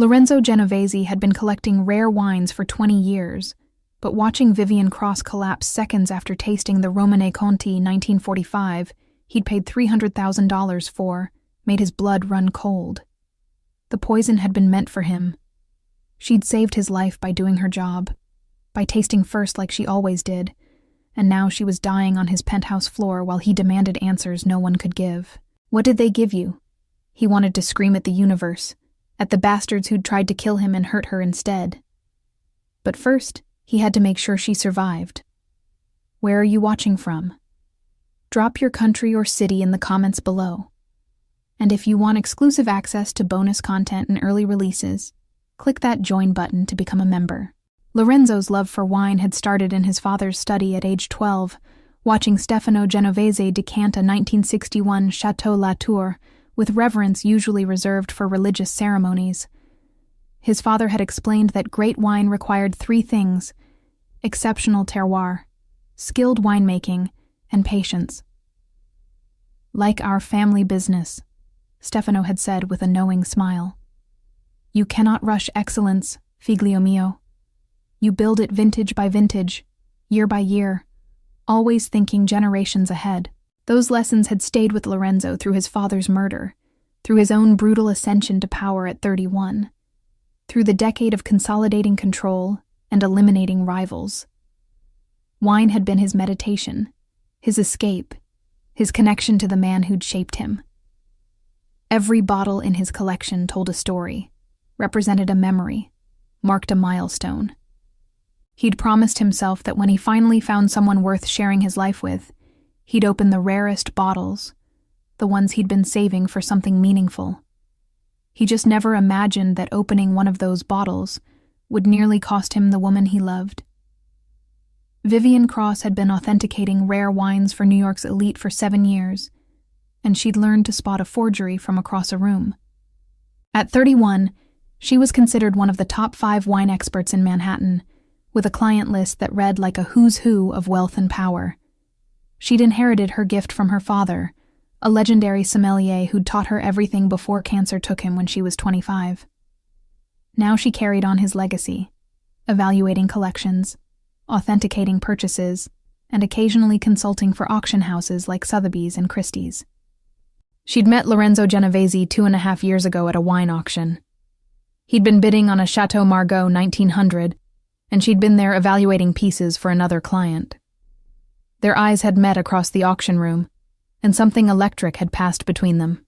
Lorenzo Genovese had been collecting rare wines for 20 years, but watching Vivian Cross collapse seconds after tasting the Romane Conti 1945 he'd paid $300,000 for made his blood run cold. The poison had been meant for him. She'd saved his life by doing her job, by tasting first like she always did, and now she was dying on his penthouse floor while he demanded answers no one could give. What did they give you? He wanted to scream at the universe, at the bastards who'd tried to kill him and hurt her instead. But first, he had to make sure she survived. Where are you watching from? Drop your country or city in the comments below. And if you want exclusive access to bonus content and early releases, click that join button to become a member. Lorenzo's love for wine had started in his father's study at age 12, watching Stefano Genovese decant a 1961 Chateau Latour with reverence usually reserved for religious ceremonies. His father had explained that great wine required 3 things: exceptional terroir, skilled winemaking, and patience. Like our family business, Stefano had said with a knowing smile. You cannot rush excellence, figlio mio. You build it vintage by vintage, year by year, always thinking generations ahead. Those lessons had stayed with Lorenzo through his father's murder, through his own brutal ascension to power at 31, through the decade of consolidating control and eliminating rivals. Wine had been his meditation, his escape, his connection to the man who'd shaped him. Every bottle in his collection told a story, represented a memory, marked a milestone. He'd promised himself that when he finally found someone worth sharing his life with, he'd open the rarest bottles, the ones he'd been saving for something meaningful. He just never imagined that opening one of those bottles would nearly cost him the woman he loved. Vivian Cross had been authenticating rare wines for New York's elite for 7 years, and she'd learned to spot a forgery from across a room. At 31, she was considered one of the top 5 wine experts in Manhattan, with a client list that read like a who's who of wealth and power. She'd inherited her gift from her father, a legendary sommelier who'd taught her everything before cancer took him when she was 25. Now she carried on his legacy, evaluating collections, authenticating purchases, and occasionally consulting for auction houses like Sotheby's and Christie's. She'd met Lorenzo Genovese 2.5 years ago at a wine auction. He'd been bidding on a Chateau Margaux 1900, and she'd been there evaluating pieces for another client. Their eyes had met across the auction room, and something electric had passed between them.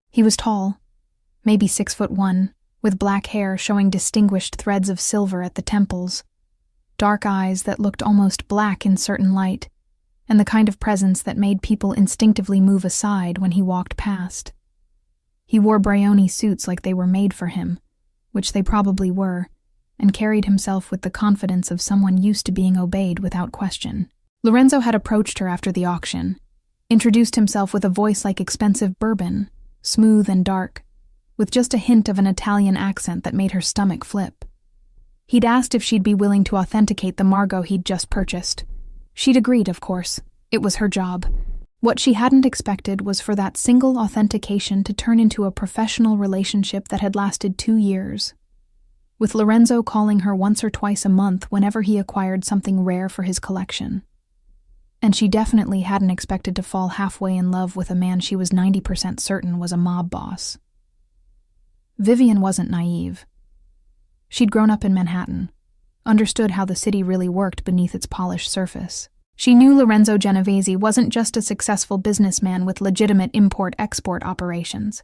He was tall, maybe 6'1", with black hair showing distinguished threads of silver at the temples, dark eyes that looked almost black in certain light, and the kind of presence that made people instinctively move aside when he walked past. He wore Brioni suits like they were made for him, which they probably were, and carried himself with the confidence of someone used to being obeyed without question. Lorenzo had approached her after the auction, introduced himself with a voice like expensive bourbon, smooth and dark, with just a hint of an Italian accent that made her stomach flip. He'd asked if she'd be willing to authenticate the Margaux he'd just purchased. She'd agreed, of course. It was her job. What she hadn't expected was for that single authentication to turn into a professional relationship that had lasted 2 years, with Lorenzo calling her once or twice a month whenever he acquired something rare for his collection. And she definitely hadn't expected to fall halfway in love with a man she was 90% certain was a mob boss. Vivian wasn't naive. She'd grown up in Manhattan, understood how the city really worked beneath its polished surface. She knew Lorenzo Genovese wasn't just a successful businessman with legitimate import-export operations.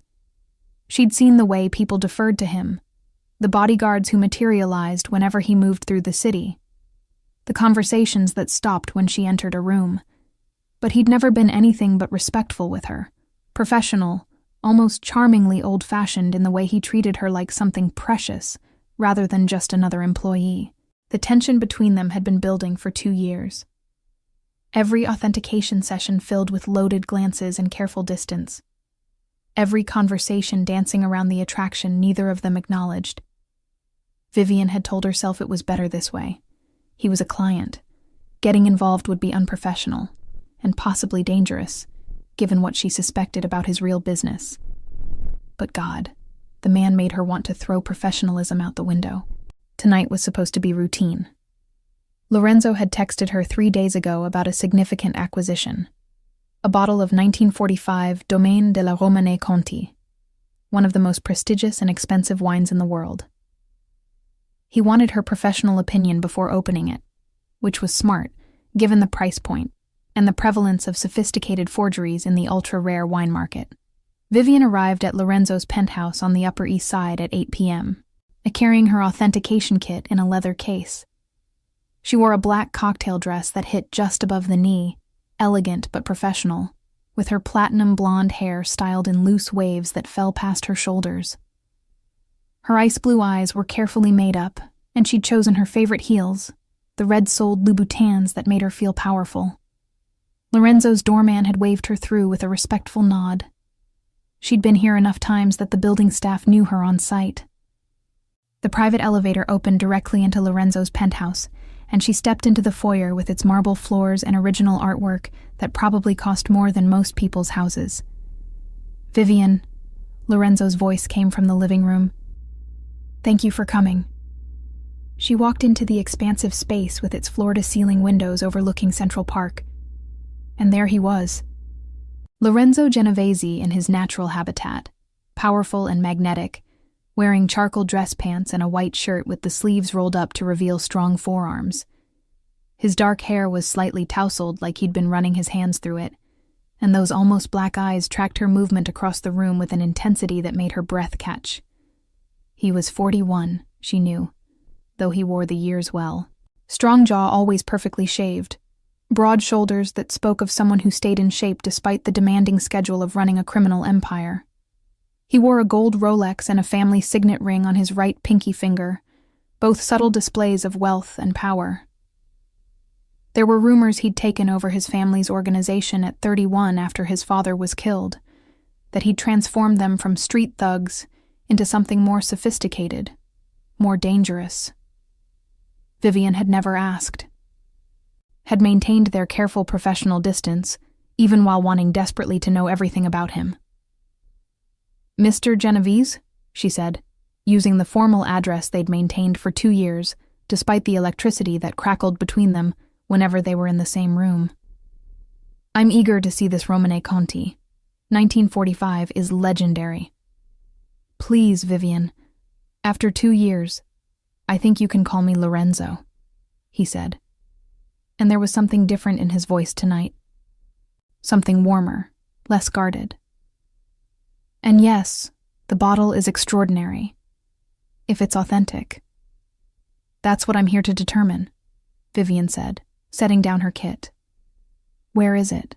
She'd seen the way people deferred to him, the bodyguards who materialized whenever he moved through the city, the conversations that stopped when she entered a room. But he'd never been anything but respectful with her, professional, almost charmingly old-fashioned in the way he treated her like something precious, rather than just another employee. The tension between them had been building for 2 years. Every authentication session filled with loaded glances and careful distance. Every conversation dancing around the attraction neither of them acknowledged. Vivian had told herself it was better this way. He was a client. Getting involved would be unprofessional, and possibly dangerous, given what she suspected about his real business. But God, The man made her want to throw professionalism out the window. Tonight was supposed to be routine. Lorenzo had texted her 3 days ago about a significant acquisition. A bottle of 1945 Domaine de la Romanée Conti, one of the most prestigious and expensive wines in the world. He wanted her professional opinion before opening it, which was smart, given the price point and the prevalence of sophisticated forgeries in the ultra-rare wine market. Vivian arrived at Lorenzo's penthouse on the Upper East Side at 8 p.m., carrying her authentication kit in a leather case. She wore a black cocktail dress that hit just above the knee, elegant but professional, with her platinum blonde hair styled in loose waves that fell past her shoulders. Her ice blue eyes were carefully made up, and she'd chosen her favorite heels, the red-soled Louboutins that made her feel powerful. Lorenzo's doorman had waved her through with a respectful nod. She'd been here enough times that the building staff knew her on sight. The private elevator opened directly into Lorenzo's penthouse, and she stepped into the foyer with its marble floors and original artwork that probably cost more than most people's houses. "Vivian," Lorenzo's voice came from the living room. "Thank you for coming." She walked into the expansive space with its floor-to-ceiling windows overlooking Central Park. And there he was. Lorenzo Genovese in his natural habitat, powerful and magnetic, wearing charcoal dress pants and a white shirt with the sleeves rolled up to reveal strong forearms. His dark hair was slightly tousled like he'd been running his hands through it, and those almost black eyes tracked her movement across the room with an intensity that made her breath catch. He was 41, she knew, though he wore the years well. Strong jaw always perfectly shaved, broad shoulders that spoke of someone who stayed in shape despite the demanding schedule of running a criminal empire. He wore a gold Rolex and a family signet ring on his right pinky finger, both subtle displays of wealth and power. There were rumors he'd taken over his family's organization at 31 after his father was killed, that he'd transformed them from street thugs into something more sophisticated, more dangerous. Vivian had never asked. Had maintained their careful professional distance, even while wanting desperately to know everything about him. "Mr. Genovese," she said, using the formal address they'd maintained for 2 years, despite the electricity that crackled between them whenever they were in the same room. "I'm eager to see this Romanée Conti. 1945 is legendary. Please, Vivian, after 2 years, I think you can call me Lorenzo," he said. And there was something different in his voice tonight. Something warmer, less guarded. "And yes, the bottle is extraordinary, if it's authentic." "That's what I'm here to determine," Vivian said, setting down her kit. "Where is it?"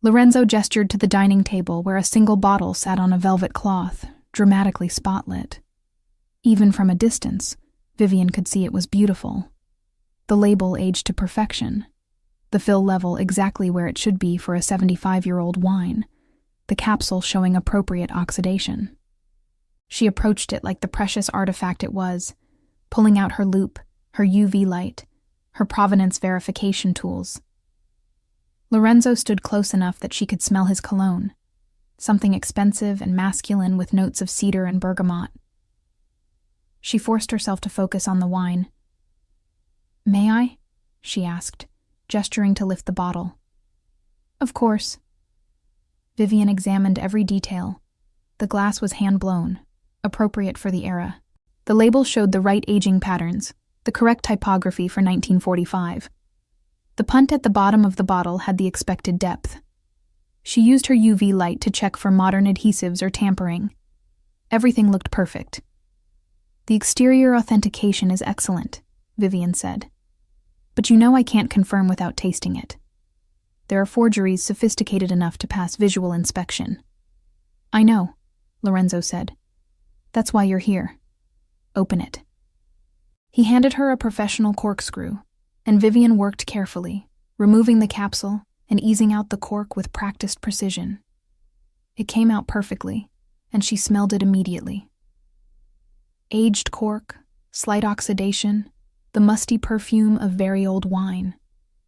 Lorenzo gestured to the dining table where a single bottle sat on a velvet cloth, dramatically spotlit. Even from a distance, Vivian could see it was beautiful. The label aged to perfection, the fill level exactly where it should be for a 75-year-old wine, the capsule showing appropriate oxidation. She approached it like the precious artifact it was, pulling out her loupe, her UV light, her provenance verification tools. Lorenzo stood close enough that she could smell his cologne, something expensive and masculine with notes of cedar and bergamot. She forced herself to focus on the wine. "May I?" she asked, gesturing to lift the bottle. "Of course." Vivian examined every detail. The glass was hand-blown, appropriate for the era. The label showed the right aging patterns, the correct typography for 1945. The punt at the bottom of the bottle had the expected depth. She used her UV light to check for modern adhesives or tampering. Everything looked perfect. "The exterior authentication is excellent," Vivian said. "But you know I can't confirm without tasting it. There are forgeries sophisticated enough to pass visual inspection." "I know," Lorenzo said. "That's why you're here. Open it." He handed her a professional corkscrew, and Vivian worked carefully, removing the capsule and easing out the cork with practiced precision. It came out perfectly, and she smelled it immediately. Aged cork, slight oxidation, the musty perfume of very old wine.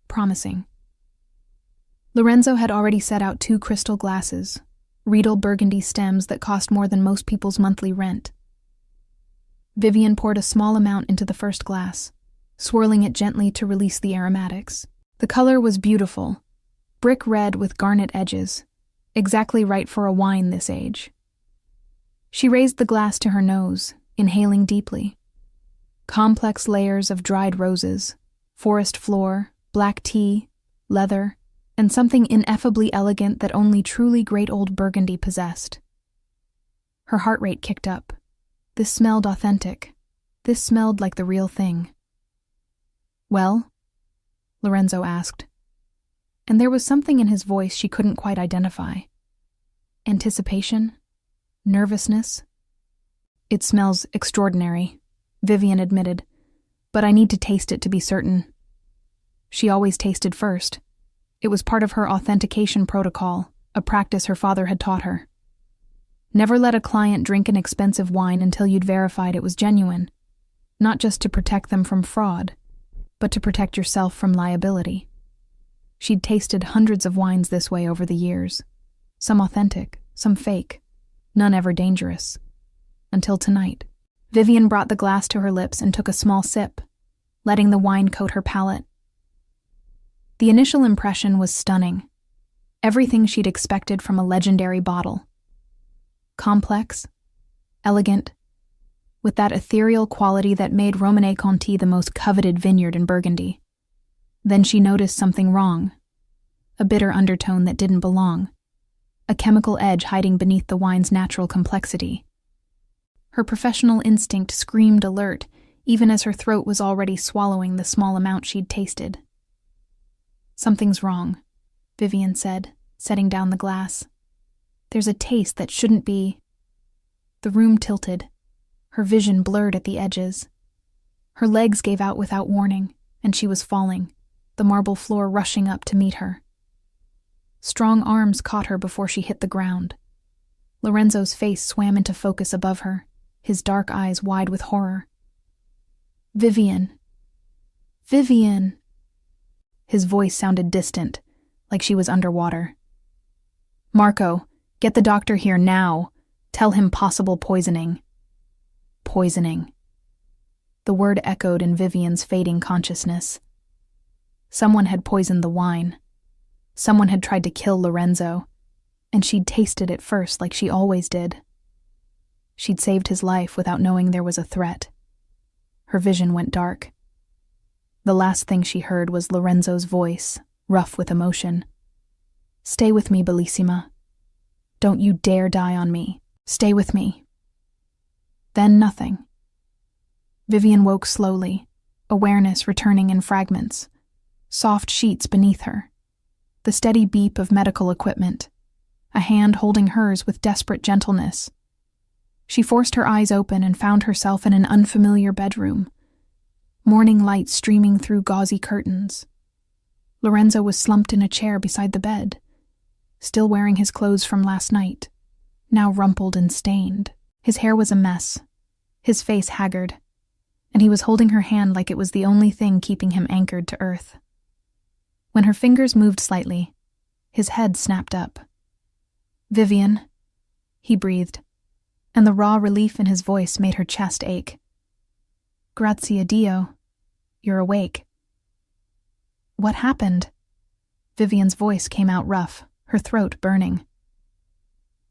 Promising. Lorenzo had already set out 2 crystal glasses, Riedel burgundy stems that cost more than most people's monthly rent. Vivian poured a small amount into the first glass, swirling it gently to release the aromatics. The color was beautiful, brick red with garnet edges, exactly right for a wine this age. She raised the glass to her nose, inhaling deeply. Complex layers of dried roses, forest floor, black tea, leather, and something ineffably elegant that only truly great old Burgundy possessed. Her heart rate kicked up. This smelled authentic. This smelled like the real thing. "Well?" Lorenzo asked, and there was something in his voice she couldn't quite identify. Anticipation? Nervousness? "It smells extraordinary," Vivian admitted, "but I need to taste it to be certain." She always tasted first. It was part of her authentication protocol, a practice her father had taught her. Never let a client drink an expensive wine until you'd verified it was genuine, not just to protect them from fraud, but to protect yourself from liability. She'd tasted hundreds of wines this way over the years, some authentic, some fake, none ever dangerous. Until tonight. Vivian brought the glass to her lips and took a small sip, letting the wine coat her palate. The initial impression was stunning. Everything she'd expected from a legendary bottle. Complex, elegant, with that ethereal quality that made Romanée-Conti the most coveted vineyard in Burgundy. Then she noticed something wrong. A bitter undertone that didn't belong. A chemical edge hiding beneath the wine's natural complexity. Her professional instinct screamed alert, even as her throat was already swallowing the small amount she'd tasted. "Something's wrong," Vivian said, setting down the glass. "There's a taste that shouldn't be." The room tilted, her vision blurred at the edges. Her legs gave out without warning, and she was falling, the marble floor rushing up to meet her. Strong arms caught her before she hit the ground. Lorenzo's face swam into focus above her, his dark eyes wide with horror. "Vivian. Vivian." His voice sounded distant, like she was underwater. "Marco, get the doctor here now. Tell him possible poisoning." Poisoning. The word echoed in Vivian's fading consciousness. Someone had poisoned the wine. Someone had tried to kill Lorenzo, and she'd tasted it first like she always did. She'd saved his life without knowing there was a threat. Her vision went dark. The last thing she heard was Lorenzo's voice, rough with emotion. "Stay with me, Bellissima. Don't you dare die on me. Stay with me." Then nothing. Vivian woke slowly, awareness returning in fragments. Soft sheets beneath her. The steady beep of medical equipment. A hand holding hers with desperate gentleness. She forced her eyes open and found herself in an unfamiliar bedroom. Morning light streaming through gauzy curtains. Lorenzo was slumped in a chair beside the bed, still wearing his clothes from last night, now rumpled and stained. His hair was a mess, his face haggard, and he was holding her hand like it was the only thing keeping him anchored to earth. When her fingers moved slightly, his head snapped up. "Vivian," he breathed, and the raw relief in his voice made her chest ache. "Grazie a Dio. You're awake." "What happened?" Vivian's voice came out rough, her throat burning.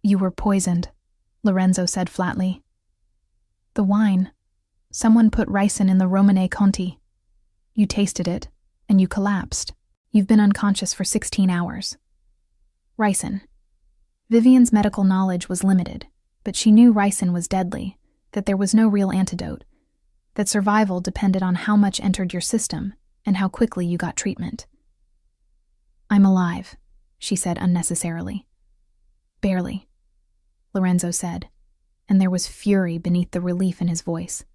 "You were poisoned," Lorenzo said flatly. "The wine. Someone put ricin in the Romanée-Conti. You tasted it, and you collapsed. You've been unconscious for 16 hours. Ricin. Vivian's medical knowledge was limited, but she knew ricin was deadly, that there was no real antidote, that survival depended on how much entered your system and how quickly you got treatment. "I'm alive," she said unnecessarily. "Barely," Lorenzo said, and there was fury beneath the relief in his voice.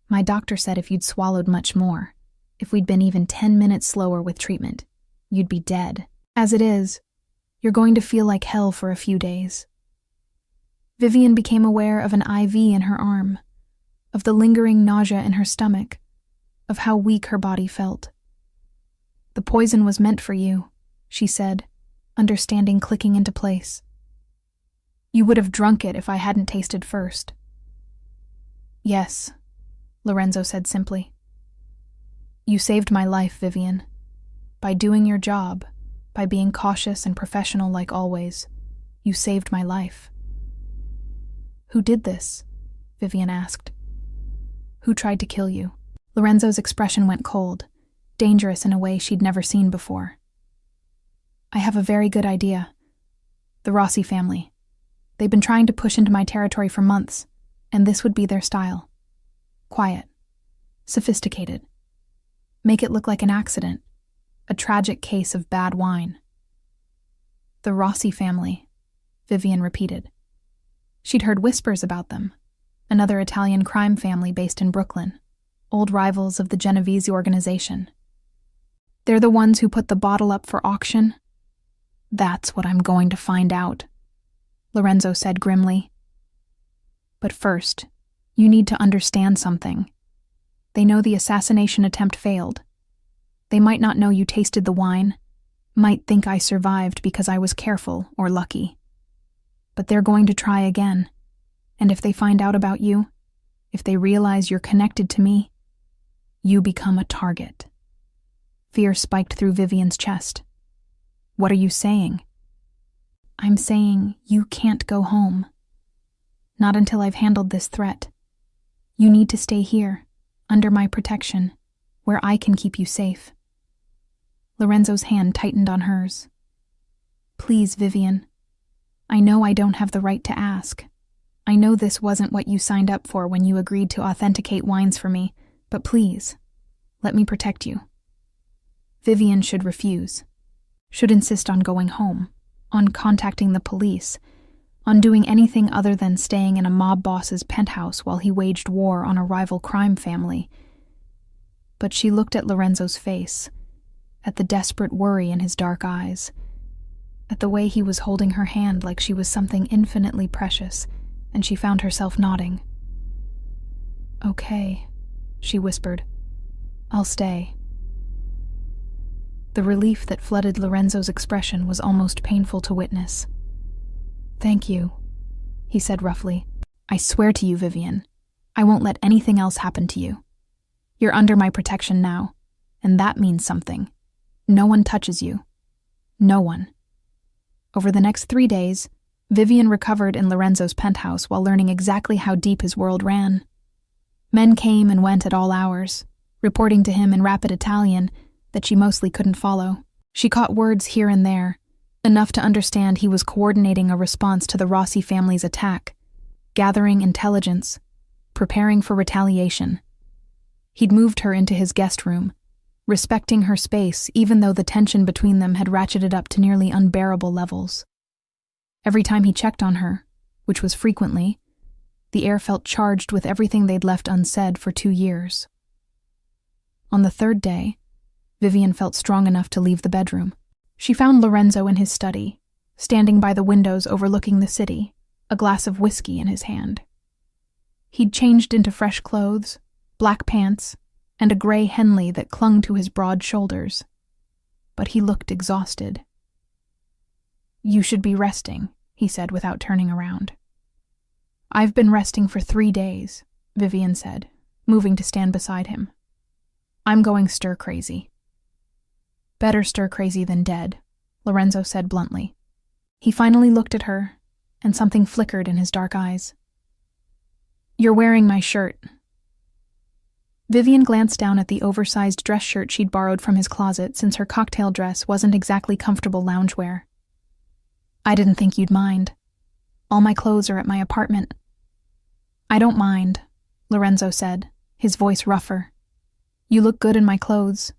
"My doctor said if you'd swallowed much more, if we'd been even 10 minutes slower with treatment, you'd be dead. As it is, you're going to feel like hell for a few days." Vivian became aware of an IV in her arm, of the lingering nausea in her stomach, of how weak her body felt. "The poison was meant for you," she said, understanding clicking into place. You would have drunk it if I hadn't tasted first. Yes, Lorenzo said simply. You saved my life, Vivian. By doing your job, by being cautious and professional like always, you saved my life. Who did this? Vivian asked. Who tried to kill you? Lorenzo's expression went cold, dangerous in a way she'd never seen before. I have a very good idea. The Rossi family. They've been trying to push into my territory for months, and this would be their style. Quiet. Sophisticated. Make it look like an accident. A tragic case of bad wine. The Rossi family, Vivian repeated. She'd heard whispers about them. Another Italian crime family based in Brooklyn. Old rivals of the Genovese organization. They're the ones who put the bottle up for auction? That's what I'm going to find out, Lorenzo said grimly. But first, you need to understand something. They know the assassination attempt failed. They might not know you tasted the wine, might think I survived because I was careful or lucky. But they're going to try again. And if they find out about you, if they realize you're connected to me, you become a target. Fear spiked through Vivian's chest. What are you saying? I'm saying you can't go home. Not until I've handled this threat. You need to stay here, under my protection, where I can keep you safe. Lorenzo's hand tightened on hers. Please, Vivian. I know I don't have the right to ask. I know this wasn't what you signed up for when you agreed to authenticate wines for me, but please, let me protect you. Vivian should refuse. Should insist on going home, on contacting the police, on doing anything other than staying in a mob boss's penthouse while he waged war on a rival crime family. But she looked at Lorenzo's face, at the desperate worry in his dark eyes, at the way he was holding her hand like she was something infinitely precious, and she found herself nodding. Okay, she whispered. I'll stay. The relief that flooded Lorenzo's expression was almost painful to witness. Thank you, he said roughly. I swear to you, Vivian, I won't let anything else happen to you. You're under my protection now, and that means something. No one touches you. No one. Over the next 3 days, Vivian recovered in Lorenzo's penthouse while learning exactly how deep his world ran. Men came and went at all hours, reporting to him in rapid Italian that she mostly couldn't follow. She caught words here and there, enough to understand he was coordinating a response to the Rossi family's attack, gathering intelligence, preparing for retaliation. He'd moved her into his guest room, respecting her space even though the tension between them had ratcheted up to nearly unbearable levels. Every time he checked on her, which was frequently, the air felt charged with everything they'd left unsaid for 2 years. On the 3rd day, Vivian felt strong enough to leave the bedroom. She found Lorenzo in his study, standing by the windows overlooking the city, a glass of whiskey in his hand. He'd changed into fresh clothes, black pants, and a gray Henley that clung to his broad shoulders. But he looked exhausted. You should be resting, he said without turning around. I've been resting for 3 days, Vivian said, moving to stand beside him. I'm going stir-crazy. Better stir-crazy than dead, Lorenzo said bluntly. He finally looked at her, and something flickered in his dark eyes. You're wearing my shirt. Vivian glanced down at the oversized dress shirt she'd borrowed from his closet since her cocktail dress wasn't exactly comfortable loungewear. I didn't think you'd mind. All my clothes are at my apartment. I don't mind, Lorenzo said, his voice rougher. You look good in my clothes.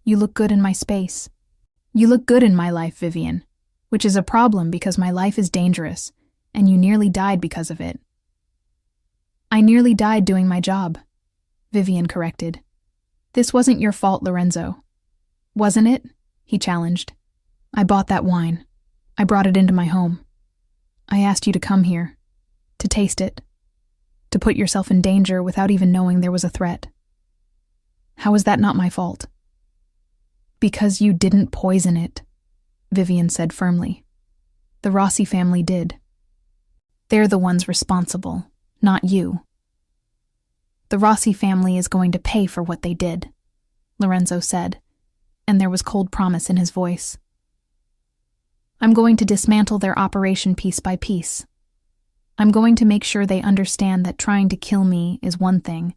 You look good in my space. You look good in my life, Vivian, which is a problem because my life is dangerous, and you nearly died because of it. I nearly died doing my job, Vivian corrected. This wasn't your fault, Lorenzo. Wasn't it? He challenged. I bought that wine. I brought it into my home. I asked you to come here, to taste it, to put yourself in danger without even knowing there was a threat. How is that not my fault? Because you didn't poison it, Vivian said firmly. The Rossi family did. They're the ones responsible, not you. The Rossi family is going to pay for what they did, Lorenzo said, and there was cold promise in his voice. I'm going to dismantle their operation piece by piece. I'm going to make sure they understand that trying to kill me is one thing,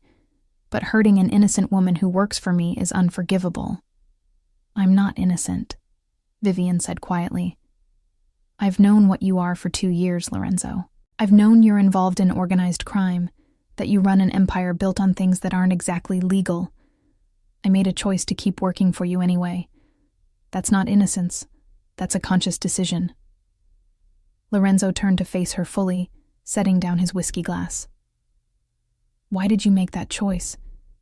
but hurting an innocent woman who works for me is unforgivable. I'm not innocent, Vivian said quietly. I've known what you are for 2 years, Lorenzo. I've known you're involved in organized crime, that you run an empire built on things that aren't exactly legal. I made a choice to keep working for you anyway. That's not innocence. That's a conscious decision. Lorenzo turned to face her fully, setting down his whiskey glass. Why did you make that choice?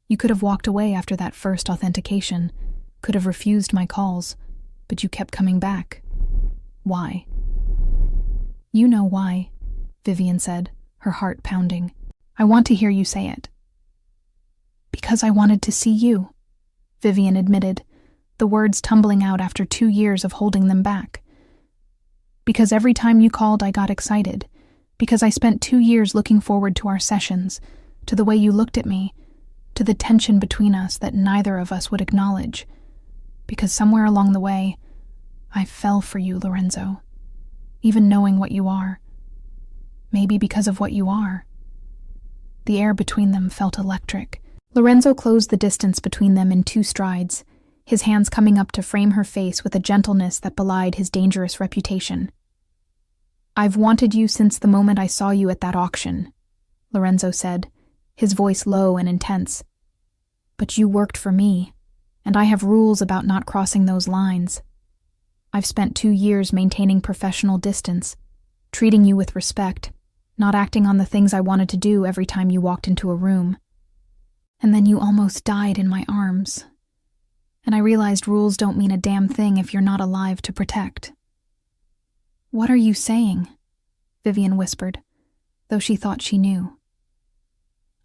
You could have walked away after that first authentication, could have refused my calls, but you kept coming back. Why? You know why, Vivian said, her heart pounding. I want to hear you say it. Because I wanted to see you, Vivian admitted, the words tumbling out after 2 years of holding them back. Because every time you called, I got excited. Because I spent 2 years looking forward to our sessions, to the way you looked at me, to the tension between us that neither of us would acknowledge. Because somewhere along the way, I fell for you, Lorenzo. Even knowing what you are. Maybe because of what you are. The air between them felt electric. Lorenzo closed the distance between them in 2 strides, his hands coming up to frame her face with a gentleness that belied his dangerous reputation. I've wanted you since the moment I saw you at that auction, Lorenzo said, his voice low and intense. But you worked for me, and I have rules about not crossing those lines. I've spent 2 years maintaining professional distance, treating you with respect, not acting on the things I wanted to do every time you walked into a room. And then you almost died in my arms. And I realized rules don't mean a damn thing if you're not alive to protect. What are you saying? Vivian whispered, though she thought she knew.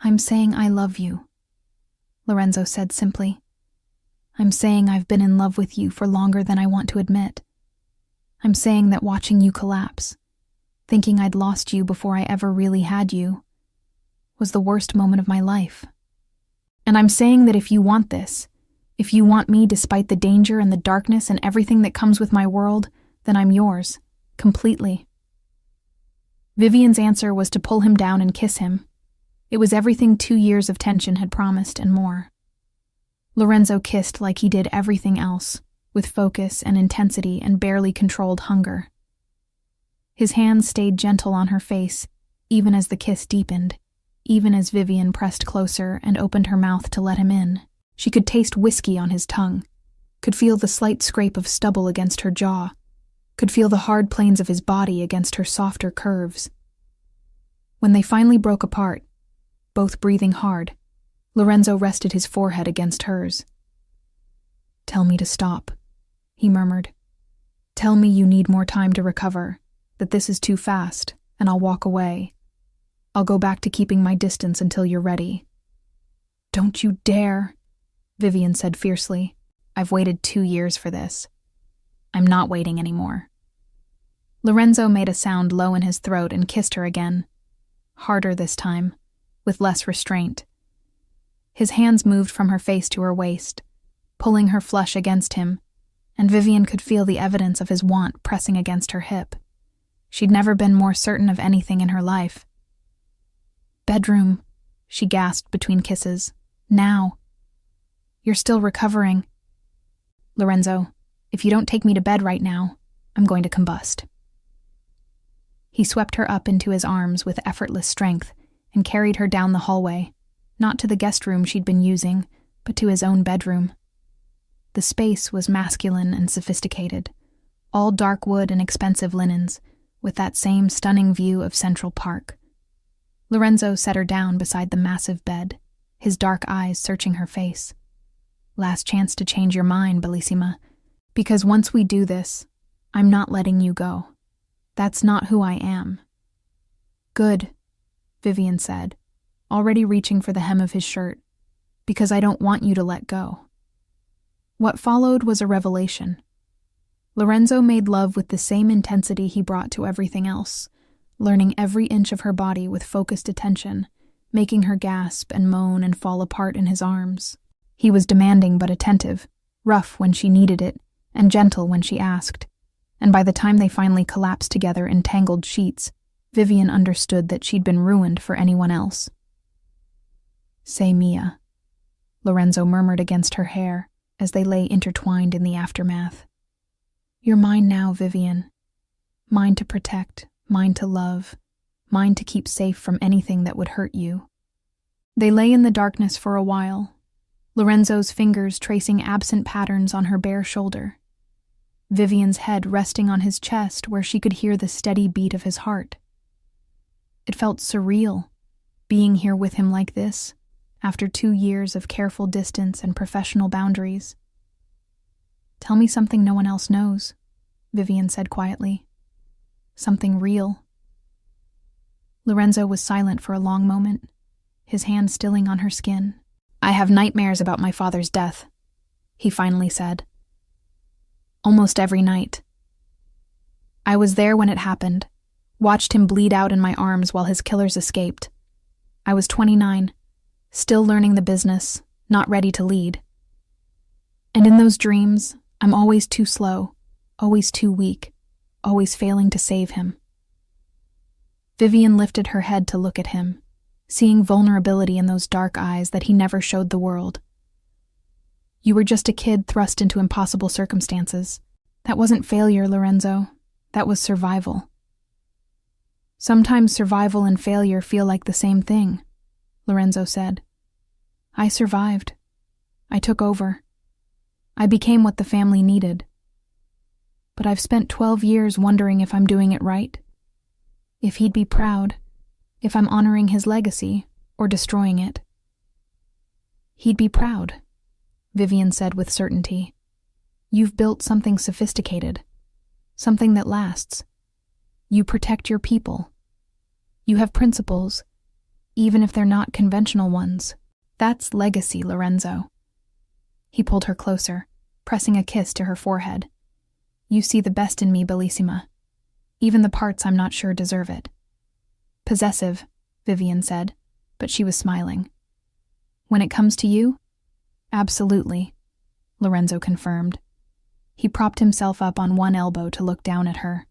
I'm saying I love you, Lorenzo said simply. I'm saying I've been in love with you for longer than I want to admit. I'm saying that watching you collapse, thinking I'd lost you before I ever really had you, was the worst moment of my life. And I'm saying that if you want this, if you want me despite the danger and the darkness and everything that comes with my world, then I'm yours, completely. Vivian's answer was to pull him down and kiss him. It was everything 2 years of tension had promised and more. Lorenzo kissed like he did everything else, with focus and intensity and barely controlled hunger. His hands stayed gentle on her face, even as the kiss deepened, even as Vivian pressed closer and opened her mouth to let him in. She could taste whiskey on his tongue, could feel the slight scrape of stubble against her jaw, could feel the hard planes of his body against her softer curves. When they finally broke apart, both breathing hard, Lorenzo rested his forehead against hers. Tell me to stop, he murmured. Tell me you need more time to recover, that this is too fast, and I'll walk away. I'll go back to keeping my distance until you're ready. Don't you dare, Vivian said fiercely. I've waited 2 years for this. I'm not waiting anymore. Lorenzo made a sound low in his throat and kissed her again. Harder this time, with less restraint. His hands moved from her face to her waist, pulling her flush against him, and Vivian could feel the evidence of his want pressing against her hip. She'd never been more certain of anything in her life. Bedroom, she gasped between kisses. Now. You're still recovering. Lorenzo, if you don't take me to bed right now, I'm going to combust. He swept her up into his arms with effortless strength and carried her down the hallway, not to the guest room she'd been using, but to his own bedroom. The space was masculine and sophisticated, all dark wood and expensive linens, with that same stunning view of Central Park. Lorenzo set her down beside the massive bed, his dark eyes searching her face. Last chance to change your mind, Bellissima, because once we do this, I'm not letting you go. That's not who I am. Good, Vivian said, already reaching for the hem of his shirt, because I don't want you to let go. What followed was a revelation. Lorenzo made love with the same intensity he brought to everything else, learning every inch of her body with focused attention, making her gasp and moan and fall apart in his arms. He was demanding but attentive, rough when she needed it, and gentle when she asked. And by the time they finally collapsed together in tangled sheets, Vivian understood that she'd been ruined for anyone else. "Say, Mia," Lorenzo murmured against her hair as they lay intertwined in the aftermath. "You're mine now, Vivian. Mine to protect, mine to love, mine to keep safe from anything that would hurt you." They lay in the darkness for a while, Lorenzo's fingers tracing absent patterns on her bare shoulder, Vivian's head resting on his chest where she could hear the steady beat of his heart. It felt surreal, being here with him like this, after 2 years of careful distance and professional boundaries. "Tell me something no one else knows," Vivian said quietly. "Something real." Lorenzo was silent for a long moment, his hand stilling on her skin. "I have nightmares about my father's death," he finally said. "Almost every night. I was there when it happened, watched him bleed out in my arms while his killers escaped. I was 29, still learning the business, not ready to lead. And in those dreams, I'm always too slow, always too weak, always failing to save him." Vivian lifted her head to look at him, seeing vulnerability in those dark eyes that he never showed the world. "You were just a kid thrust into impossible circumstances. That wasn't failure, Lorenzo. That was survival." "Sometimes survival and failure feel like the same thing," Lorenzo said. "I survived. I took over. I became what the family needed. But I've spent 12 years wondering if I'm doing it right. If he'd be proud, if I'm honoring his legacy or destroying it." "He'd be proud," Vivian said with certainty. "You've built something sophisticated, something that lasts. You protect your people. You have principles, even if they're not conventional ones. That's legacy, Lorenzo." He pulled her closer, pressing a kiss to her forehead. "You see the best in me, Bellissima, even the parts I'm not sure deserve it." "Possessive," Vivian said, but she was smiling. "When it comes to you?" "Absolutely," Lorenzo confirmed. He propped himself up on one elbow to look down at her.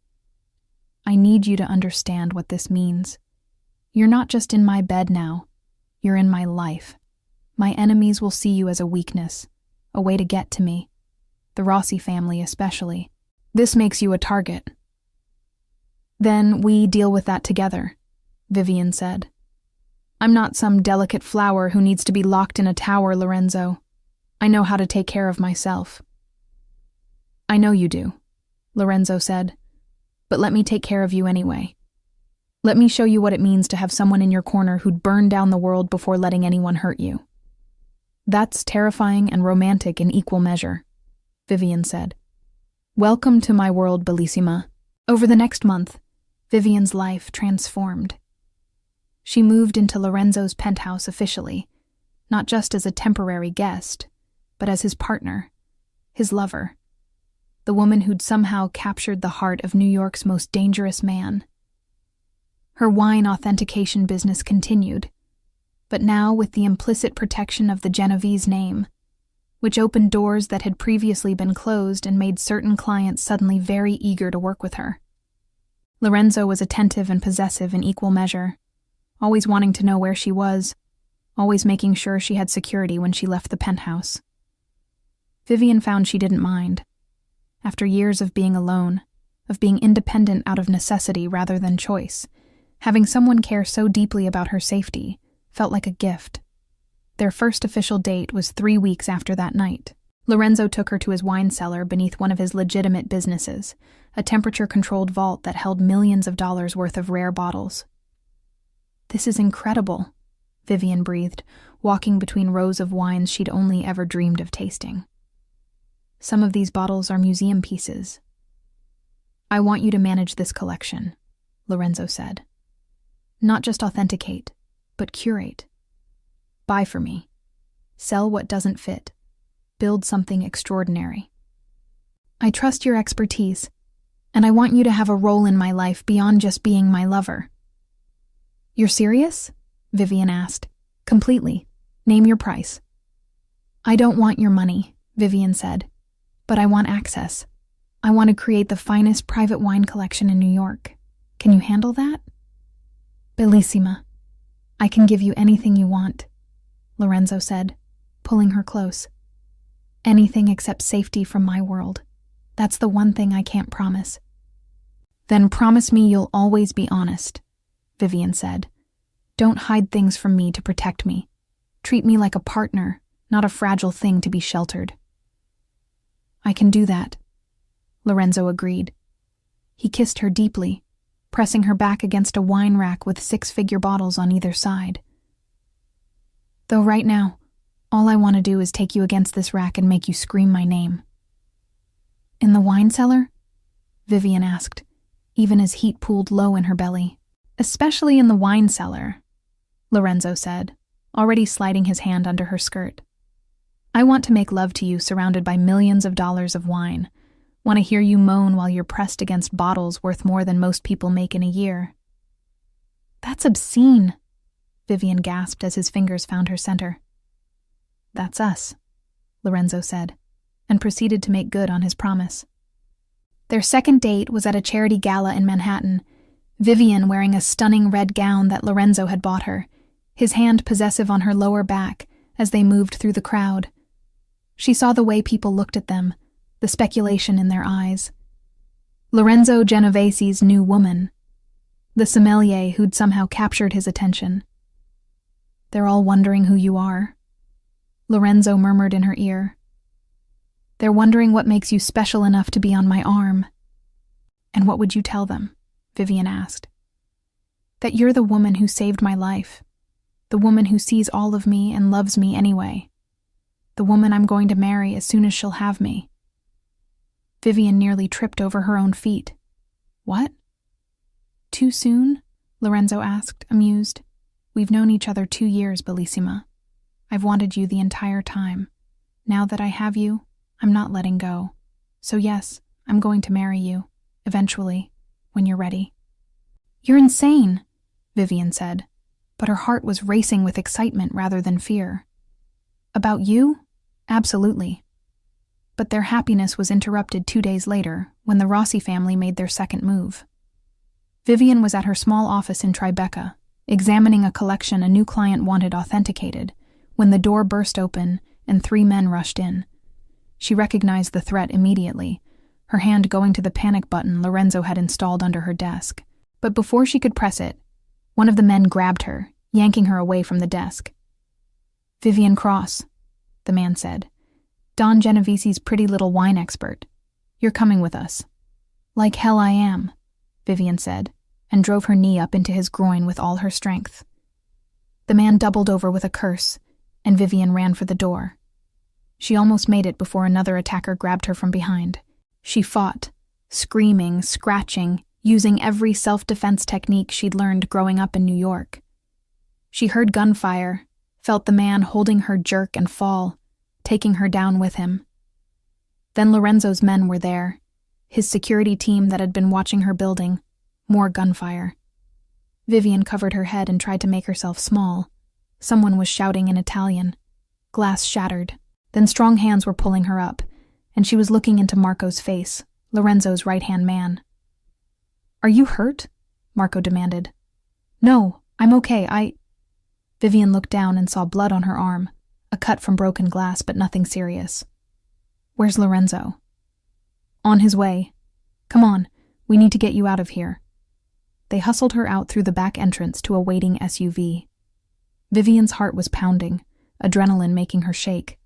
"I need you to understand what this means. You're not just in my bed now. You're in my life. My enemies will see you as a weakness, a way to get to me. The Rossi family especially. This makes you a target." "Then we deal with that together," Vivian said. "I'm not some delicate flower who needs to be locked in a tower, Lorenzo. I know how to take care of myself." "I know you do," Lorenzo said, "but let me take care of you anyway. Let me show you what it means to have someone in your corner who'd burn down the world before letting anyone hurt you." "That's terrifying and romantic in equal measure," Vivian said. "Welcome to my world, Bellissima." Over the next month, Vivian's life transformed. She moved into Lorenzo's penthouse officially, not just as a temporary guest, but as his partner, his lover, the woman who'd somehow captured the heart of New York's most dangerous man. Her wine authentication business continued, but now with the implicit protection of the Genovese name, which opened doors that had previously been closed and made certain clients suddenly very eager to work with her. Lorenzo was attentive and possessive in equal measure, always wanting to know where she was, always making sure she had security when she left the penthouse. Vivian found she didn't mind. After years of being alone, of being independent out of necessity rather than choice, having someone care so deeply about her safety felt like a gift. Their first official date was 3 weeks after that night. Lorenzo took her to his wine cellar beneath one of his legitimate businesses, a temperature-controlled vault that held millions of dollars worth of rare bottles. "This is incredible," Vivian breathed, walking between rows of wines she'd only ever dreamed of tasting. "Some of these bottles are museum pieces." "I want you to manage this collection," Lorenzo said. "Not just authenticate, but curate. Buy for me. Sell what doesn't fit. Build something extraordinary. I trust your expertise, And I want you to have a role in my life beyond just being my lover." "You're serious?" Vivian asked. "Completely. Name your price." "I don't want your money," Vivian said, "but I want access. I want to create the finest private wine collection in New York. Can you handle that?" "Bellissima. I can give you anything you want," Lorenzo said, pulling her close. "Anything except safety from my world. That's the one thing I can't promise." "Then promise me you'll always be honest," Vivian said. "Don't hide things from me to protect me. Treat me like a partner, not a fragile thing to be sheltered." "I can do that," Lorenzo agreed. He kissed her deeply, pressing her back against a wine rack with 6-figure bottles on either side. "Though right now, all I want to do is take you against this rack and make you scream my name." "In the wine cellar?" Vivian asked, even as heat pooled low in her belly. "Especially in the wine cellar," Lorenzo said, already sliding his hand under her skirt. "I want to make love to you surrounded by millions of dollars of wine. Want to hear you moan while you're pressed against bottles worth more than most people make in a year." "That's obscene," Vivian gasped as his fingers found her center. "That's us," Lorenzo said, and proceeded to make good on his promise. Their second date was at a charity gala in Manhattan, Vivian wearing a stunning red gown that Lorenzo had bought her, his hand possessive on her lower back as they moved through the crowd. She saw the way people looked at them, the speculation in their eyes. Lorenzo Genovese's new woman, the sommelier who'd somehow captured his attention. "They're all wondering who you are," Lorenzo murmured in her ear. "They're wondering what makes you special enough to be on my arm." "And what would you tell them?" Vivian asked. "That you're the woman who saved my life, the woman who sees all of me and loves me anyway, the woman I'm going to marry as soon as she'll have me." Vivian nearly tripped over her own feet. "What?" "Too soon?" Lorenzo asked, amused. "We've known each other 2 years, Bellissima. I've wanted you the entire time. Now that I have you, I'm not letting go. So yes, I'm going to marry you, eventually, when you're ready." "You're insane," Vivian said, but her heart was racing with excitement rather than fear. "About you? Absolutely." But their happiness was interrupted 2 days later when the Rossi family made their second move. Vivian was at her small office in Tribeca, examining a collection a new client wanted authenticated, when the door burst open and 3 men rushed in. She recognized the threat immediately, her hand going to the panic button Lorenzo had installed under her desk. But before she could press it, one of the men grabbed her, yanking her away from the desk. "Vivian Cross," the man said. "Don Genovese's pretty little wine expert. You're coming with us." "Like hell I am," Vivian said, and drove her knee up into his groin with all her strength. The man doubled over with a curse, and Vivian ran for the door. She almost made it before another attacker grabbed her from behind. She fought, screaming, scratching, using every self-defense technique she'd learned growing up in New York. She heard gunfire, felt the man holding her jerk and fall, taking her down with him. Then Lorenzo's men were there, his security team that had been watching her building, more gunfire. Vivian covered her head and tried to make herself small. Someone was shouting in Italian. Glass shattered. Then strong hands were pulling her up, and she was looking into Marco's face, Lorenzo's right-hand man. "Are you hurt?" Marco demanded. "No, I'm okay, Vivian looked down and saw blood on her arm, a cut from broken glass, but nothing serious. "Where's Lorenzo?" "On his way. Come on, we need to get you out of here." They hustled her out through the back entrance to a waiting SUV. Vivian's heart was pounding, adrenaline making her shake.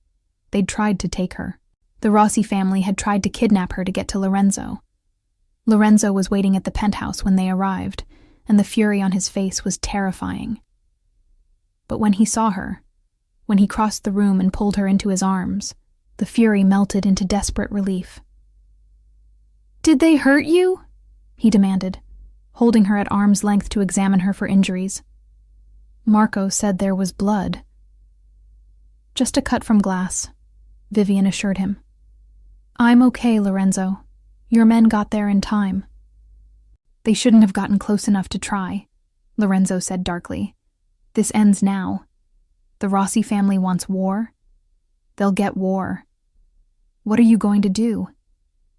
They'd tried to take her. The Rossi family had tried to kidnap her to get to Lorenzo. Lorenzo was waiting at the penthouse when they arrived, and the fury on his face was terrifying. But when he saw her, when he crossed the room and pulled her into his arms, the fury melted into desperate relief. "Did they hurt you?" he demanded, holding her at arm's length to examine her for injuries. Marco said there was blood. "Just a cut from glass," Vivian assured him. "I'm okay, Lorenzo. Your men got there in time." They shouldn't have gotten close enough to try, Lorenzo said darkly. This ends now. The Rossi family wants war. They'll get war. What are you going to do?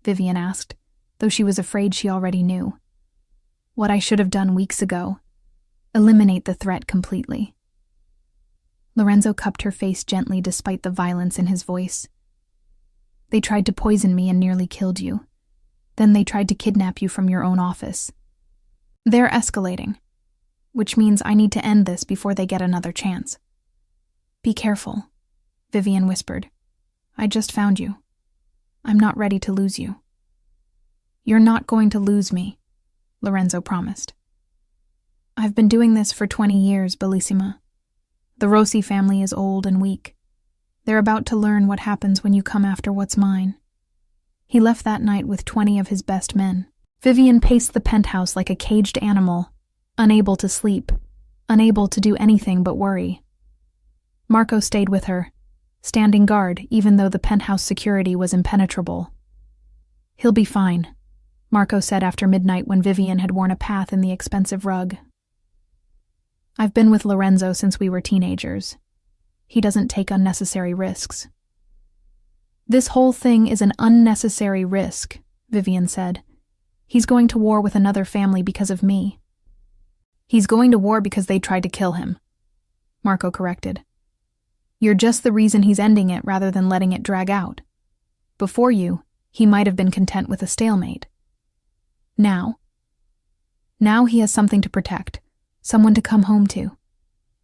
Vivian asked, though she was afraid she already knew. What I should have done weeks ago. Eliminate the threat completely. Lorenzo cupped her face gently despite the violence in his voice. They tried to poison me and nearly killed you. Then they tried to kidnap you from your own office. They're escalating, which means I need to end this before they get another chance. Be careful, Vivian whispered. I just found you. I'm not ready to lose you. You're not going to lose me, Lorenzo promised. I've been doing this for 20 years, Bellissima. The Rossi family is old and weak. They're about to learn what happens when you come after what's mine. He left that night with 20 of his best men. Vivian paced the penthouse like a caged animal, unable to sleep, unable to do anything but worry. Marco stayed with her, standing guard even though the penthouse security was impenetrable. He'll be fine, Marco said after midnight when Vivian had worn a path in the expensive rug. I've been with Lorenzo since we were teenagers. He doesn't take unnecessary risks. This whole thing is an unnecessary risk, Vivian said. He's going to war with another family because of me. He's going to war because they tried to kill him, Marco corrected. You're just the reason he's ending it rather than letting it drag out. Before you, he might have been content with a stalemate. Now he has something to protect, someone to come home to.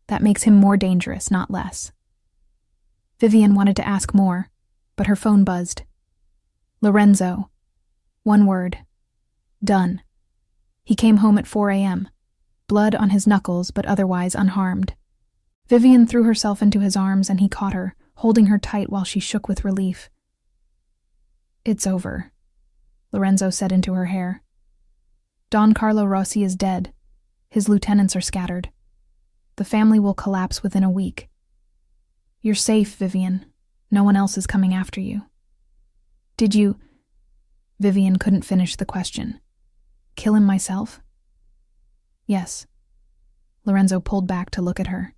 That makes him more dangerous, not less. Vivian wanted to ask more, but her phone buzzed. Lorenzo. One word. Done. He came home at 4 a.m., blood on his knuckles but otherwise unharmed. Vivian threw herself into his arms and he caught her, holding her tight while she shook with relief. It's over, Lorenzo said into her hair. Don Carlo Rossi is dead. His lieutenants are scattered. The family will collapse within a week. You're safe, Vivian. No one else is coming after you. Did you... Vivian couldn't finish the question. Kill him myself? Yes. Lorenzo pulled back to look at her.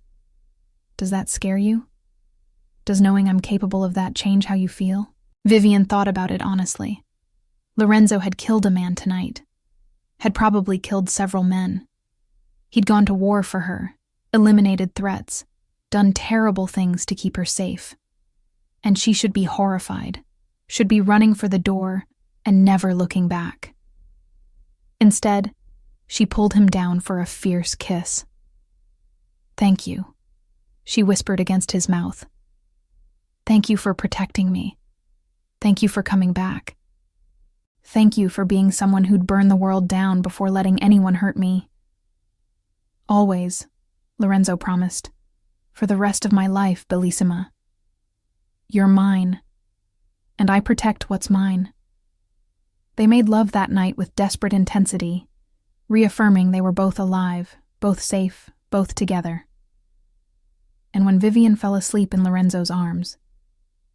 Does that scare you? Does knowing I'm capable of that change how you feel? Vivian thought about it honestly. Lorenzo had killed a man tonight. Had probably killed several men. He'd gone to war for her, eliminated threats, done terrible things to keep her safe. And she should be horrified, should be running for the door and never looking back. Instead, she pulled him down for a fierce kiss. Thank you, she whispered against his mouth. Thank you for protecting me. Thank you for coming back. Thank you for being someone who'd burn the world down before letting anyone hurt me. Always, Lorenzo promised. For the rest of my life, Bellissima. You're mine, and I protect what's mine. They made love that night with desperate intensity, reaffirming they were both alive, both safe, both together. And when Vivian fell asleep in Lorenzo's arms,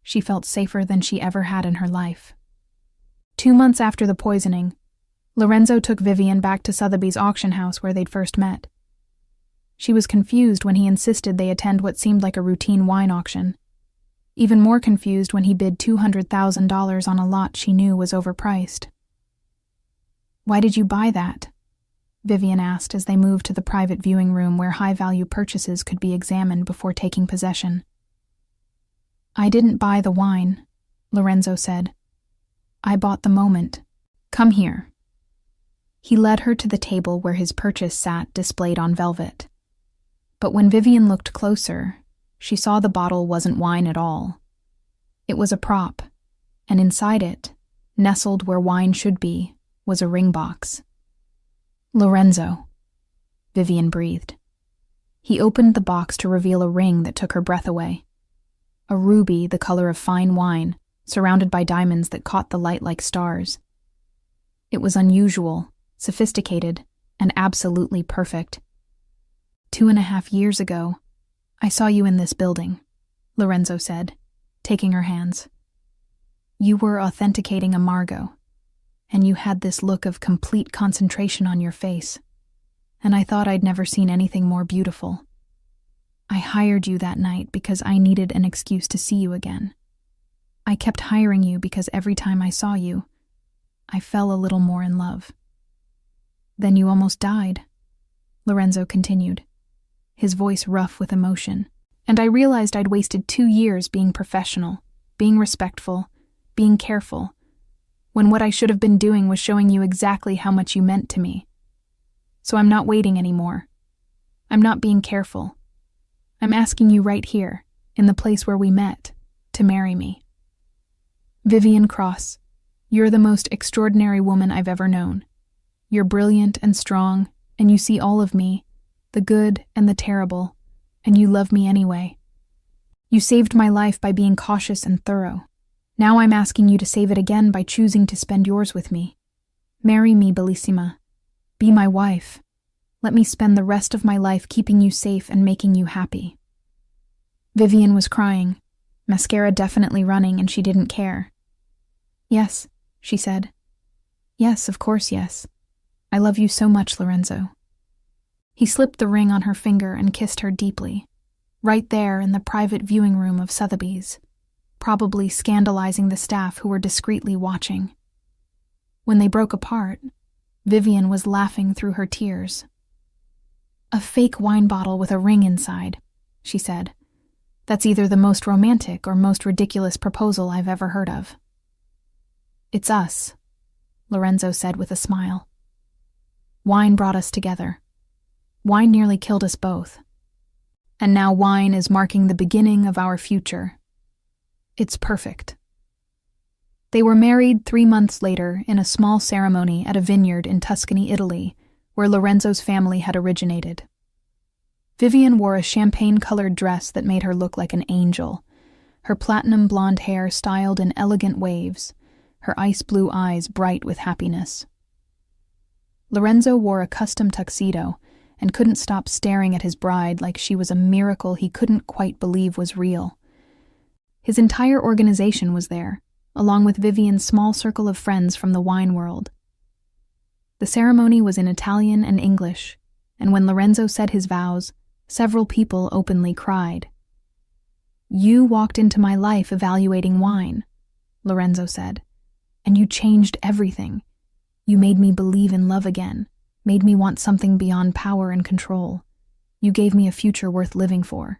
she felt safer than she ever had in her life. 2 months after the poisoning, Lorenzo took Vivian back to Sotheby's auction house where they'd first met. She was confused when he insisted they attend what seemed like a routine wine auction. Even more confused when he bid $200,000 on a lot she knew was overpriced. Why did you buy that? Vivian asked as they moved to the private viewing room where high-value purchases could be examined before taking possession. I didn't buy the wine, Lorenzo said. I bought the moment. Come here. He led her to the table where his purchase sat displayed on velvet. But when Vivian looked closer, she saw the bottle wasn't wine at all. It was a prop, and inside it, nestled where wine should be, was a ring box. Lorenzo, Vivian breathed. He opened the box to reveal a ring that took her breath away. A ruby the color of fine wine, surrounded by diamonds that caught the light like stars. It was unusual, sophisticated, and absolutely perfect. 2.5 years ago, I saw you in this building, Lorenzo said, taking her hands. You were authenticating a Margot. and you had this look of complete concentration on your face, and I thought I'd never seen anything more beautiful. I hired you that night because I needed an excuse to see you again. I kept hiring you because every time I saw you, I fell a little more in love. Then you almost died, Lorenzo continued, his voice rough with emotion, and I realized I'd wasted 2 years being professional, being respectful, being careful, when what I should have been doing was showing you exactly how much you meant to me. So I'm not waiting anymore. I'm not being careful. I'm asking you right here, in the place where we met, to marry me. Vivian Cross, you're the most extraordinary woman I've ever known. You're brilliant and strong, and you see all of me, the good and the terrible, and you love me anyway. You saved my life by being cautious and thorough. Now I'm asking you to save it again by choosing to spend yours with me. Marry me, Bellissima. Be my wife. Let me spend the rest of my life keeping you safe and making you happy. Vivian was crying, mascara definitely running, and she didn't care. Yes, she said. Yes, of course, yes. I love you so much, Lorenzo. He slipped the ring on her finger and kissed her deeply, right there in the private viewing room of Sotheby's, probably scandalizing the staff who were discreetly watching. When they broke apart, Vivian was laughing through her tears. A fake wine bottle with a ring inside, she said. That's either the most romantic or most ridiculous proposal I've ever heard of. It's us, Lorenzo said with a smile. Wine brought us together. Wine nearly killed us both. And now wine is marking the beginning of our future. It's perfect. They were married 3 months later in a small ceremony at a vineyard in Tuscany, Italy, where Lorenzo's family had originated. Vivian wore a champagne-colored dress that made her look like an angel, her platinum blonde hair styled in elegant waves, her ice-blue eyes bright with happiness. Lorenzo wore a custom tuxedo and couldn't stop staring at his bride like she was a miracle he couldn't quite believe was real. His entire organization was there, along with Vivian's small circle of friends from the wine world. The ceremony was in Italian and English, and when Lorenzo said his vows, several people openly cried. You walked into my life evaluating wine, Lorenzo said, and you changed everything. You made me believe in love again, made me want something beyond power and control. You gave me a future worth living for.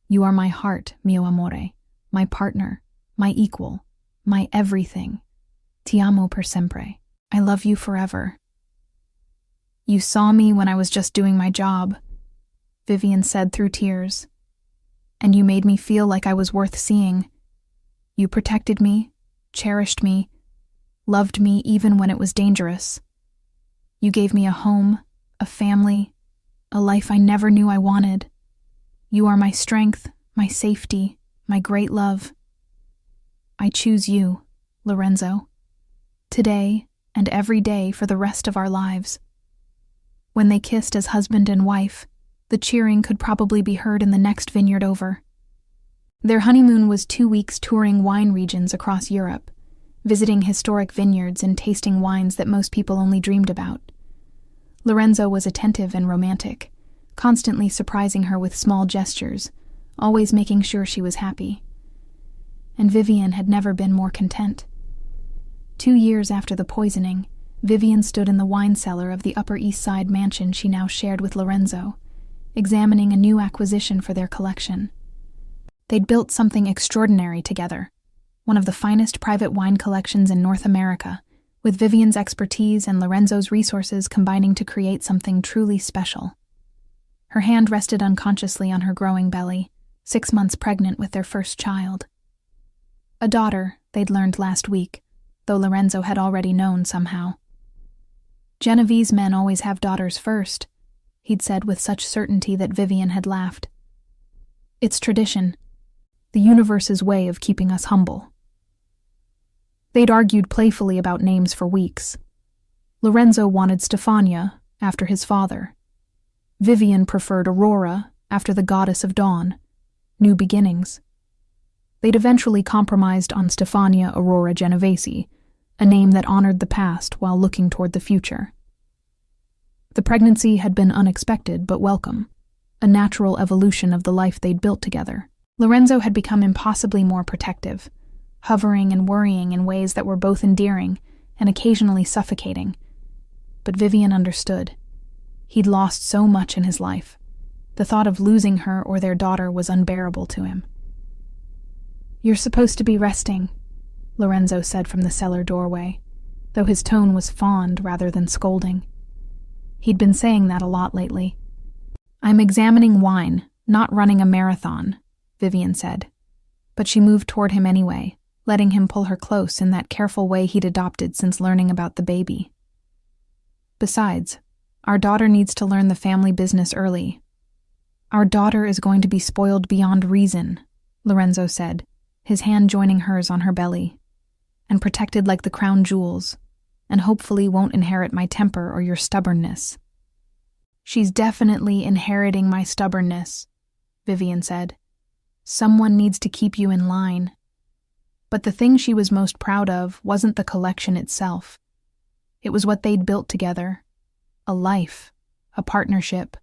You are my heart, mio amore, my partner, my equal, my everything. Ti amo per sempre. I love you forever. You saw me when I was just doing my job, Vivian said through tears, and you made me feel like I was worth seeing. You protected me, cherished me, loved me even when it was dangerous. You gave me a home, a family, a life I never knew I wanted. You are my strength, my safety, my great love. I choose you, Lorenzo, today and every day for the rest of our lives. When they kissed as husband and wife, the cheering could probably be heard in the next vineyard over. Their honeymoon was 2 weeks touring wine regions across Europe, visiting historic vineyards and tasting wines that most people only dreamed about. Lorenzo was attentive and romantic, constantly surprising her with small gestures, always making sure she was happy. And Vivian had never been more content. 2 years after the poisoning, Vivian stood in the wine cellar of the Upper East Side mansion she now shared with Lorenzo, examining a new acquisition for their collection. They'd built something extraordinary together, one of the finest private wine collections in North America, with Vivian's expertise and Lorenzo's resources combining to create something truly special. Her hand rested unconsciously on her growing belly, 6 months pregnant with their first child. A daughter, they'd learned last week, though Lorenzo had already known somehow. Genovese men always have daughters first, he'd said with such certainty that Vivian had laughed. It's tradition, the universe's way of keeping us humble. They'd argued playfully about names for weeks. Lorenzo wanted Stefania, after his father. Vivian preferred Aurora, after the goddess of dawn, new beginnings. They'd eventually compromised on Stefania Aurora Genovese, a name that honored the past while looking toward the future. The pregnancy had been unexpected but welcome, a natural evolution of the life they'd built together. Lorenzo had become impossibly more protective, hovering and worrying in ways that were both endearing and occasionally suffocating. But Vivian understood. He'd lost so much in his life. The thought of losing her or their daughter was unbearable to him. "You're supposed to be resting," Lorenzo said from the cellar doorway, though his tone was fond rather than scolding. He'd been saying that a lot lately. "I'm examining wine, not running a marathon," Vivian said. But she moved toward him anyway, letting him pull her close in that careful way he'd adopted since learning about the baby. "Besides, our daughter needs to learn the family business early. Our daughter is going to be spoiled beyond reason," Lorenzo said, his hand joining hers on her belly, "and protected like the crown jewels, and hopefully won't inherit my temper or your stubbornness." "She's definitely inheriting my stubbornness," Vivian said. "Someone needs to keep you in line." But the thing she was most proud of wasn't the collection itself. It was what they'd built together. A life, a partnership,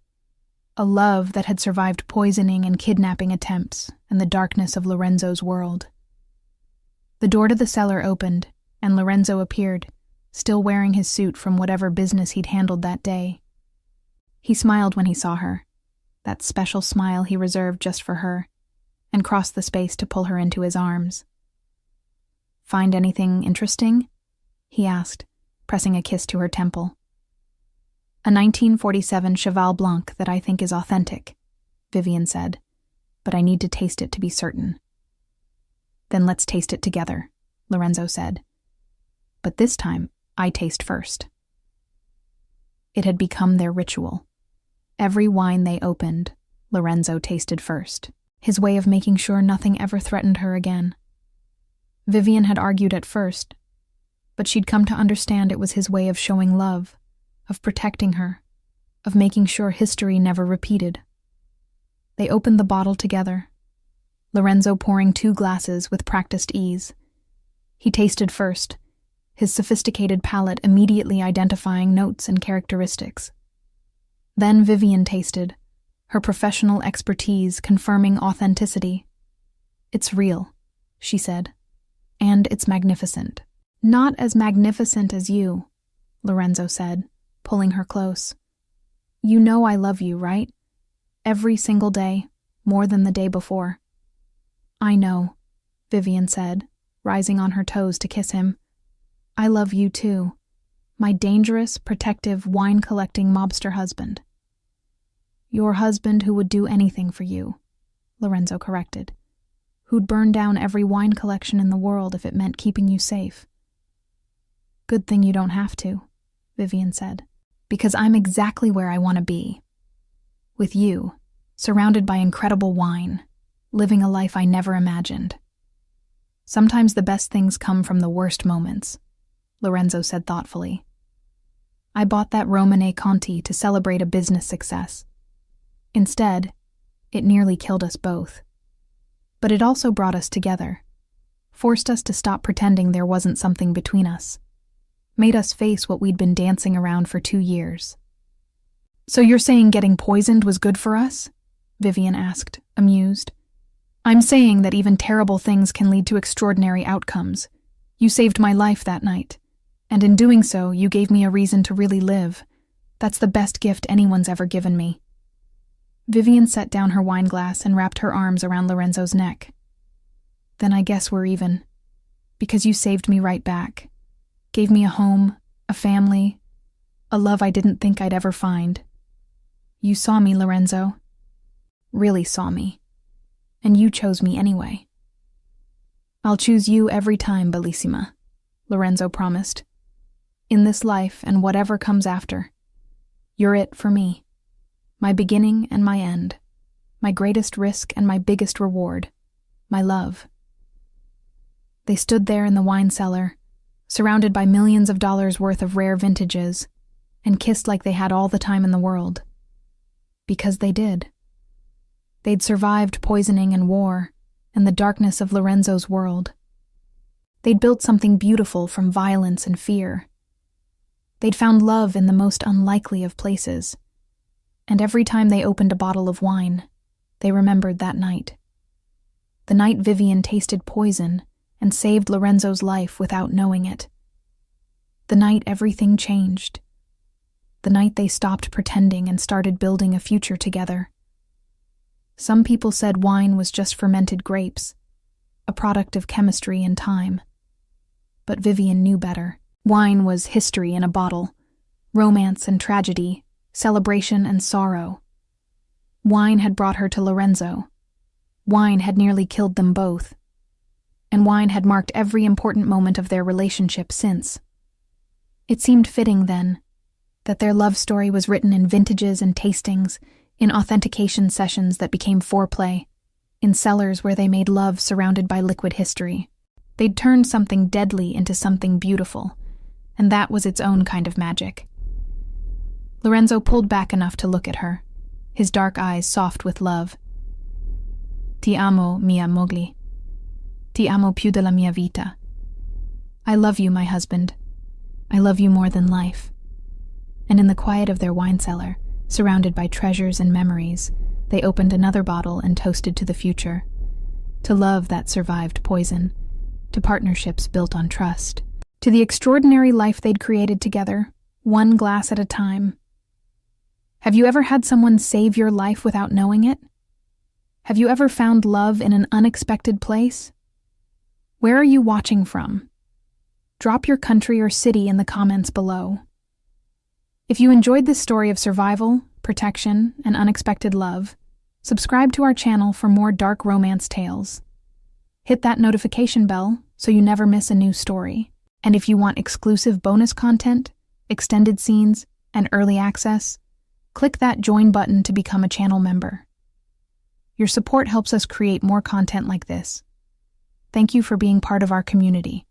a love that had survived poisoning and kidnapping attempts and the darkness of Lorenzo's world. The door to the cellar opened, and Lorenzo appeared, still wearing his suit from whatever business he'd handled that day. He smiled when he saw her, that special smile he reserved just for her, and crossed the space to pull her into his arms. "Find anything interesting?" he asked, pressing a kiss to her temple. "A 1947 Cheval Blanc that I think is authentic," Vivian said, "but I need to taste it to be certain." "Then let's taste it together," Lorenzo said. "But this time, I taste first." It had become their ritual. Every wine they opened, Lorenzo tasted first, his way of making sure nothing ever threatened her again. Vivian had argued at first, but she'd come to understand it was his way of showing love, of protecting her, of making sure history never repeated. They opened the bottle together, Lorenzo pouring 2 glasses with practiced ease. He tasted first, his sophisticated palate immediately identifying notes and characteristics. Then Vivian tasted, her professional expertise confirming authenticity. "It's real," she said, "and it's magnificent." "Not as magnificent as you," Lorenzo said, pulling her close. "You know I love you, right? Every single day, more than the day before." "I know," Vivian said, rising on her toes to kiss him. "I love you too, my dangerous, protective, wine-collecting mobster husband." "Your husband who would do anything for you," Lorenzo corrected. "Who'd burn down every wine collection in the world if it meant keeping you safe." "Good thing you don't have to," Vivian said, "because I'm exactly where I want to be. With you, surrounded by incredible wine, living a life I never imagined." "Sometimes the best things come from the worst moments," Lorenzo said thoughtfully. "I bought that Romane Conti to celebrate a business success. Instead, it nearly killed us both. But it also brought us together, forced us to stop pretending there wasn't something between us, made us face what we'd been dancing around for 2 years. "So you're saying getting poisoned was good for us?" Vivian asked, amused. "I'm saying that even terrible things can lead to extraordinary outcomes. You saved my life that night, and in doing so, you gave me a reason to really live. That's the best gift anyone's ever given me." Vivian set down her wine glass and wrapped her arms around Lorenzo's neck. "Then I guess we're even, because you saved me right back. Gave me a home, a family, a love I didn't think I'd ever find. You saw me, Lorenzo. Really saw me. And you chose me anyway." "I'll choose you every time, Bellissima," Lorenzo promised. "In this life and whatever comes after. You're it for me. My beginning and my end. My greatest risk and my biggest reward. My love." They stood there in the wine cellar, surrounded by millions of dollars worth of rare vintages, and kissed like they had all the time in the world. Because they did. They'd survived poisoning and war, and the darkness of Lorenzo's world. They'd built something beautiful from violence and fear. They'd found love in the most unlikely of places. And every time they opened a bottle of wine, they remembered that night. The night Vivian tasted poison and saved Lorenzo's life without knowing it. The night everything changed. The night they stopped pretending and started building a future together. Some people said wine was just fermented grapes, a product of chemistry and time. But Vivian knew better. Wine was history in a bottle, romance and tragedy, celebration and sorrow. Wine had brought her to Lorenzo. Wine had nearly killed them both. And wine had marked every important moment of their relationship since. It seemed fitting, then, that their love story was written in vintages and tastings, in authentication sessions that became foreplay, in cellars where they made love surrounded by liquid history. They'd turned something deadly into something beautiful, and that was its own kind of magic. Lorenzo pulled back enough to look at her, his dark eyes soft with love. Ti amo, mia moglie. Ti amo più della mia vita. I love you, my husband. I love you more than life. And in the quiet of their wine cellar, surrounded by treasures and memories, they opened another bottle and toasted to the future, to love that survived poison, to partnerships built on trust, to the extraordinary life they'd created together, one glass at a time. Have you ever had someone save your life without knowing it? Have you ever found love in an unexpected place? Where are you watching from? Drop your country or city in the comments below. If you enjoyed this story of survival, protection, and unexpected love, subscribe to our channel for more dark romance tales. Hit that notification bell so you never miss a new story. And if you want exclusive bonus content, extended scenes, and early access, click that join button to become a channel member. Your support helps us create more content like this. Thank you for being part of our community.